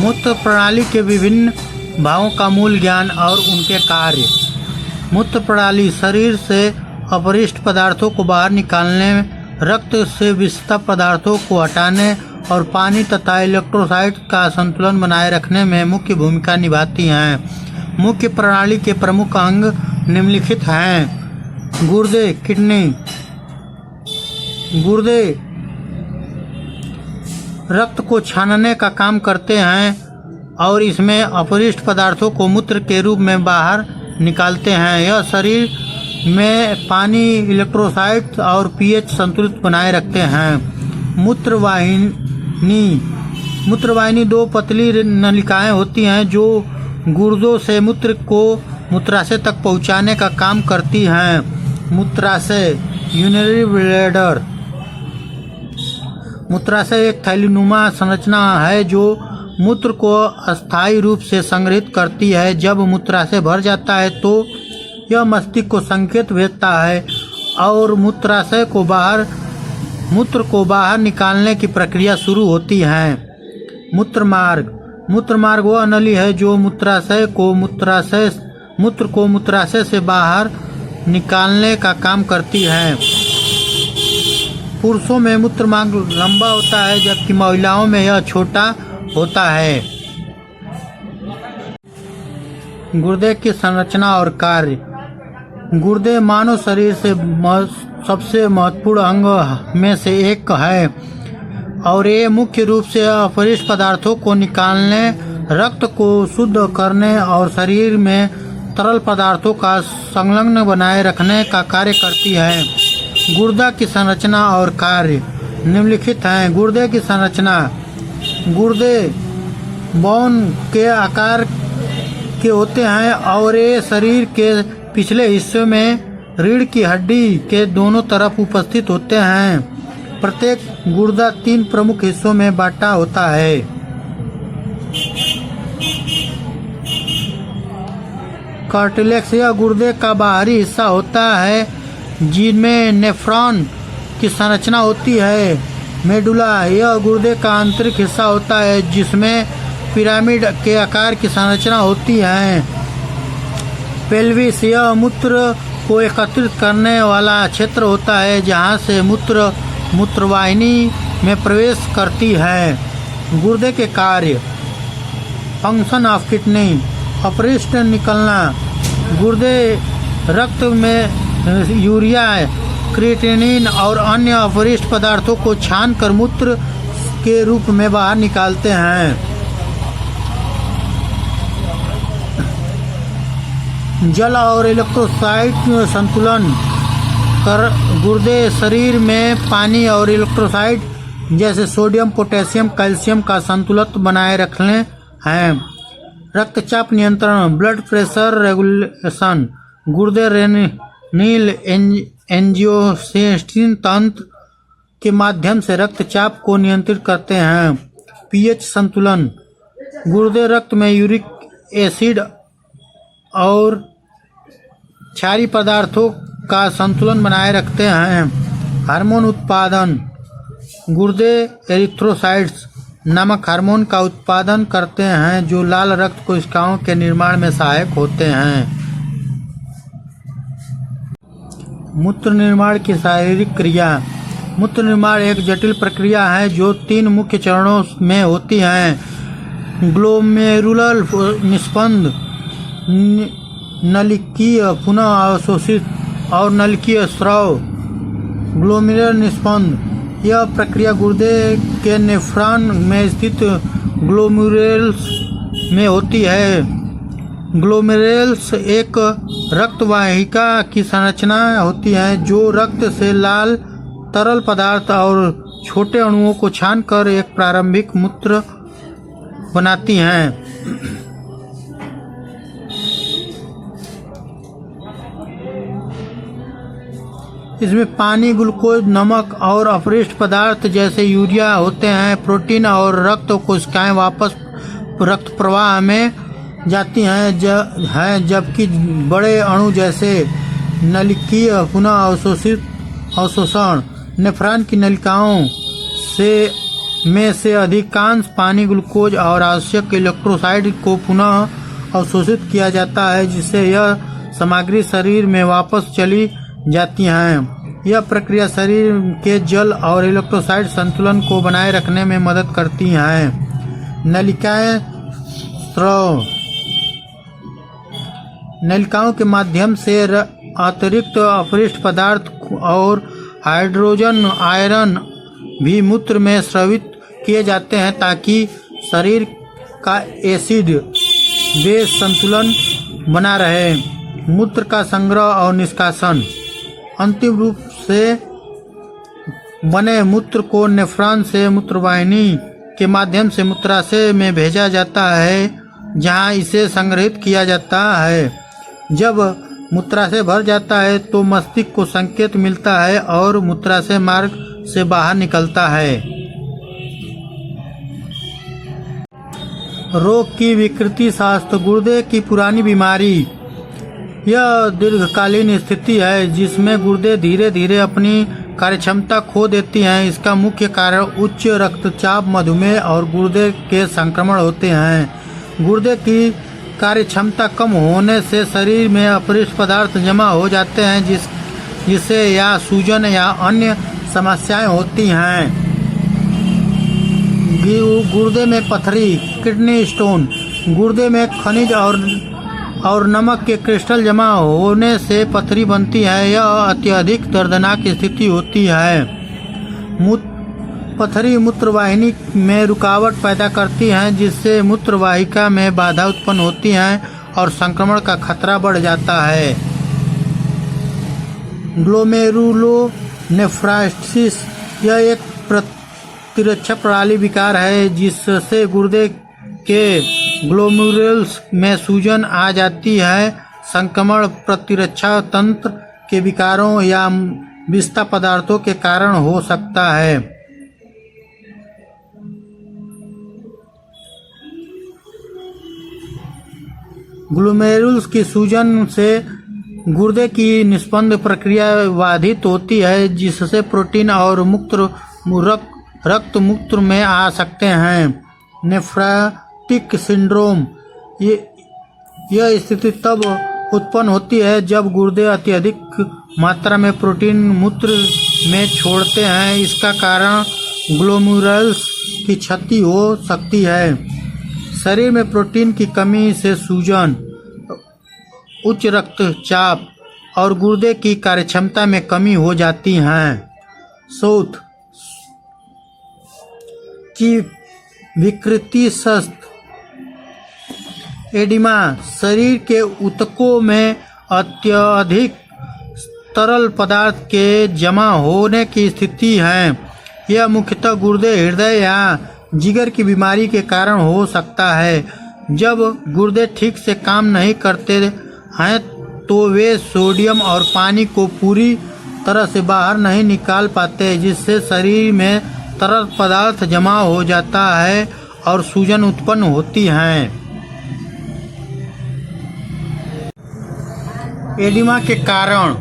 मूत्र प्रणाली के विभिन्न भागों का मूल ज्ञान और उनके कार्य। मूत्र प्रणाली शरीर से अपरिष्ट पदार्थों को बाहर निकालने, रक्त से विषित पदार्थों को हटाने और पानी तथा इलेक्ट्रोलाइट का संतुलन बनाए रखने में मुख्य भूमिका निभाती हैं। मुख्य प्रणाली के प्रमुख अंग निम्नलिखित हैं। गुर्दे, किडनी। गुर्दे रक्त को छानने का काम करते हैं और इसमें अपरिष्ट पदार्थों को मूत्र के रूप में बाहर निकालते हैं। यह शरीर में पानी, इलेक्ट्रोलाइट और पीएच संतुलित बनाए रखते हैं। मूत्रवाहिनी दो पतली नलिकाएं होती हैं जो गुर्दों से मूत्र को मूत्राशय तक पहुंचाने का काम करती हैं। मूत्राशय, यूरिनरी ब्लैडर। मूत्राशय एक थैलीनुमा संरचना है जो मूत्र को अस्थायी रूप से संग्रहित करती है। जब मूत्राशय भर जाता है तो यह मस्तिष्क को संकेत भेजता है और मूत्र को बाहर निकालने की प्रक्रिया शुरू होती है। मूत्रमार्ग वह नली है जो मूत्र को मूत्राशय से बाहर निकालने का काम करती है। पुरुषों में मूत्रमार्ग लंबा होता है जबकि महिलाओं में यह छोटा होता है। गुर्दे की संरचना और कार्य। गुर्दे मानव शरीर से सबसे महत्वपूर्ण अंग में से एक है और ये मुख्य रूप से अपरिष्ट पदार्थों को निकालने, रक्त को शुद्ध करने और शरीर में तरल पदार्थों का संलग्न बनाए रखने का कार्य करती है। गुर्दा की संरचना और कार्य निम्नलिखित हैं। गुर्दे की संरचना। गुर्दे बोन के आकार के होते हैं और ये शरीर के पिछले हिस्से में रीढ़ की हड्डी के दोनों तरफ उपस्थित होते हैं। प्रत्येक गुर्दा 3 प्रमुख हिस्सों में बांटा होता है। कार्टिलेक्स यह गुर्दे का बाहरी हिस्सा होता है जिनमें नेफ्रॉन की संरचना होती है। मेडुला यह गुर्दे का आंतरिक हिस्सा होता है जिसमें पिरामिड के आकार की संरचना होती है। पेल्विस यह मूत्र को एकत्रित करने वाला क्षेत्र होता है जहां से मूत्रवाहिनी में प्रवेश करती है। गुर्दे के कार्य। Function of kidney. अपरिष्ट निकलना। गुर्दे रक्त में यूरिया, क्रिएटिनिन और अन्य अपरिष्ट पदार्थों को छानकर मूत्र के रूप में बाहर निकालते हैं। जल और इलेक्ट्रोलाइट संतुलन कर गुर्दे शरीर में पानी और इलेक्ट्रोलाइट जैसे सोडियम, पोटेशियम, कैल्शियम का संतुलन बनाए रखने हैं। रक्तचाप नियंत्रण, ब्लड प्रेशर रेगुलेशन। गुर्दे रेनिल एंजियोटेंसिन तंत्र के माध्यम से रक्तचाप को नियंत्रित करते हैं। पीएच संतुलन। गुर्दे रक्त में यूरिक एसिड और क्षारीय पदार्थों का संतुलन बनाए रखते हैं। हार्मोन उत्पादन। गुर्दे एरिथ्रोसाइट्स नामक हार्मोन का उत्पादन करते हैं जो लाल रक्त कोशिकाओं के निर्माण में सहायक होते हैं। मूत्र निर्माण की शारीरिक क्रिया। मूत्र निर्माण एक जटिल प्रक्रिया है जो 3 मुख्य चरणों में होती है। ग्लोमेरुलर निस्पंद, नलिकीय पुनः अवशोषित और नलिकीय स्राव। ग्लोमेरुलर निस्पंद यह प्रक्रिया गुर्दे के नेफ्रॉन में स्थित ग्लोमेरुल्स में होती है। ग्लोमेरुल्स एक रक्तवाहिका की संरचना होती है जो रक्त से लाल तरल पदार्थ और छोटे अणुओं को छानकर एक प्रारंभिक मूत्र बनाती हैं। इसमें पानी, ग्लूकोज, नमक और अपरिष्ट पदार्थ जैसे यूरिया होते हैं। प्रोटीन और रक्त कोशिकाएं वापस रक्त प्रवाह में जाती हैं जबकि बड़े अणु जैसे नलिकीय पुनः अवशोषण नेफ्रॉन की नलिकाओं से में से अधिकांश पानी ग्लूकोज और आवश्यक इलेक्ट्रोलाइट को पुनः अवशोषित किया जाता है, जिससे यह सामग्री शरीर में वापस चली जाती है। यह प्रक्रिया शरीर के जल और इलेक्ट्रोलाइट संतुलन को बनाए रखने में मदद करती है। नलिकाएं स्राव नलिकाओं के माध्यम से अतिरिक्त अपशिष्ट पदार्थ और हाइड्रोजन आयरन भी मूत्र में स्रावित किए जाते हैं, ताकि शरीर का एसिड बेस संतुलन बना रहे। मूत्र का संग्रह और निष्कासन। अंतिम रूप से बने मूत्र को नेफ्रॉन से मूत्रवाहिनी के माध्यम से मूत्राशय में भेजा जाता है, जहां इसे संग्रहित किया जाता है। जब मूत्राशय भर जाता है तो मस्तिष्क को संकेत मिलता है और मूत्राशय मार्ग से बाहर निकलता है। रोग की विकृति शास्त्र। गुर्दे की पुरानी बीमारी यह दीर्घकालीन स्थिति है जिसमें गुर्दे धीरे धीरे अपनी कार्यक्षमता खो देती हैं। इसका मुख्य कारण उच्च रक्तचाप, मधुमेह और गुर्दे के संक्रमण होते हैं। गुर्दे की कार्यक्षमता कम होने से शरीर में अपशिष्ट पदार्थ जमा हो जाते हैं, जिससे या सूजन या अन्य समस्याएं होती हैं। गुर्दे में पथरी, किडनी स्टोन। गुर्दे में खनिज और नमक के क्रिस्टल जमा होने से पथरी बनती है। यह अत्यधिक दर्दनाक स्थिति होती है। पथरी मूत्रवाहिनी में रुकावट पैदा करती है, जिससे मूत्रवाहिका में बाधा उत्पन्न होती है और संक्रमण का खतरा बढ़ जाता है। ग्लोमेरुलोनेफ्राइटिस यह एक प्रतिरक्षा प्रणाली विकार है, जिससे गुर्दे के ग्लोमेरुल्स में सूजन आ जाती है। संक्रमण प्रतिरक्षा तंत्र के विकारों या विषता पदार्थों के कारण हो सकता है। ग्लोमेरुल्स की सूजन से गुर्दे की निस्पंद प्रक्रिया बाधित होती है, जिससे प्रोटीन और रक्त मूत्र में आ सकते हैं। नेफ्रोटिक सिंड्रोम यह स्थिति तब उत्पन्न होती है जब गुर्दे अत्यधिक मात्रा में प्रोटीन मूत्र में छोड़ते हैं। इसका कारण ग्लोमेरुल्स की क्षति हो सकती है। शरीर में प्रोटीन की कमी से सूजन, उच्च रक्तचाप और गुर्दे की कार्यक्षमता में कमी हो जाती है। शोथ की विकृति एडिमा शरीर के ऊतकों में अत्यधिक तरल पदार्थ के जमा होने की स्थिति है। यह मुख्यतः गुर्दे, हृदय या जिगर की बीमारी के कारण हो सकता है। जब गुर्दे ठीक से काम नहीं करते हैं तो वे सोडियम और पानी को पूरी तरह से बाहर नहीं निकाल पाते, जिससे शरीर में तरल पदार्थ जमा हो जाता है और सूजन उत्पन्न होती है। एडिमा के कारण।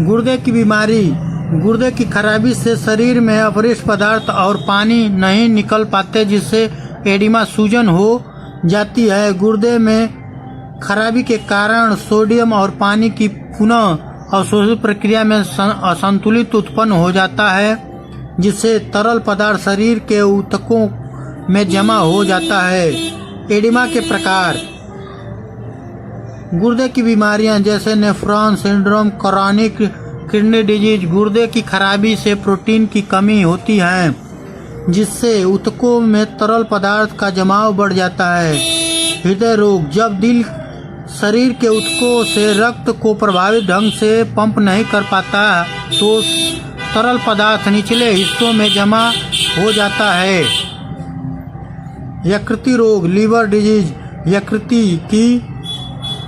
गुर्दे की बीमारी। गुर्दे की खराबी से शरीर में अपशिष्ट पदार्थ और पानी नहीं निकल पाते, जिससे एडिमा सूजन हो जाती है। गुर्दे में खराबी के कारण सोडियम और पानी की पुनः अवशोषण प्रक्रिया में असंतुलित उत्पन्न हो जाता है, जिससे तरल पदार्थ शरीर के ऊतकों में जमा हो जाता है। एडिमा के प्रकार। गुर्दे की बीमारियां जैसे nephron syndrome, chronic kidney disease. गुर्दे की खराबी से प्रोटीन की कमी होती है, जिससे ऊतकों में तरल पदार्थ का जमाव बढ़ जाता है। हृदय रोग। जब दिल शरीर के ऊतकों से रक्त को प्रभावित ढंग से पंप नहीं कर पाता तो तरल पदार्थ निचले हिस्सों में जमा हो जाता है। यकृत रोग, लीवर डिजीज। यकृत की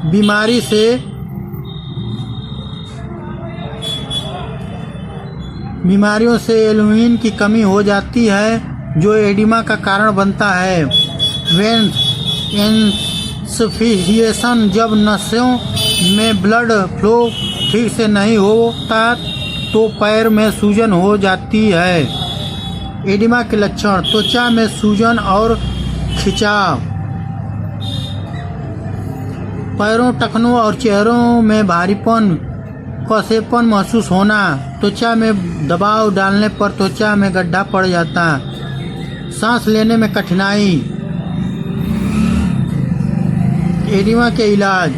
बीमारी से बीमारियों से एल्यूमिन की कमी हो जाती है, जो एडिमा का कारण बनता है। वेन इन्सफिशिएशन। जब नसों में ब्लड फ्लो ठीक से नहीं होता तो पैर में सूजन हो जाती है। एडिमा के लक्षण: त्वचा में सूजन और खिंचाव, पैरों, टखनों और चेहरों में भारीपन, कसेपन महसूस होना, त्वचा में दबाव डालने पर त्वचा में गड्ढा पड़ जाता, सांस लेने में कठिनाई। एडिमा के इलाज: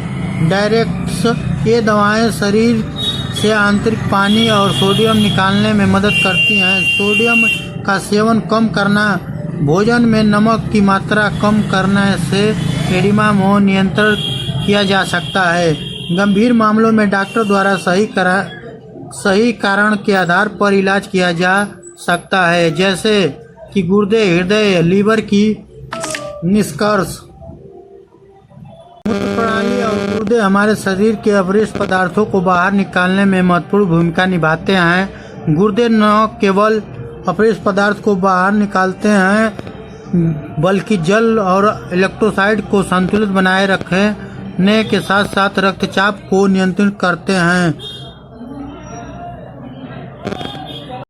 डायरेक्ट्स। ये दवाएं शरीर से आंतरिक पानी और सोडियम निकालने में मदद करती हैं। सोडियम का सेवन कम करना, भोजन में नमक की मात्रा कम करने से एडिमा को नियंत्रित किया जा सकता है। गंभीर मामलों में डॉक्टर द्वारा सही कारण के आधार पर इलाज किया जा सकता है, जैसे कि गुर्दे, हृदय, लीवर की निष्कर्ष। मूत्र प्रणाली और गुर्दे हमारे शरीर के अपरिष्ट पदार्थों को बाहर निकालने में महत्वपूर्ण भूमिका निभाते हैं। गुर्दे न केवल अपरिष्ट पदार्थ को बाहर निकालते हैं, बल्कि जल और इलेक्ट्रोलाइट को संतुलित बनाए रखने के साथ साथ रक्तचाप को नियंत्रित करते हैं।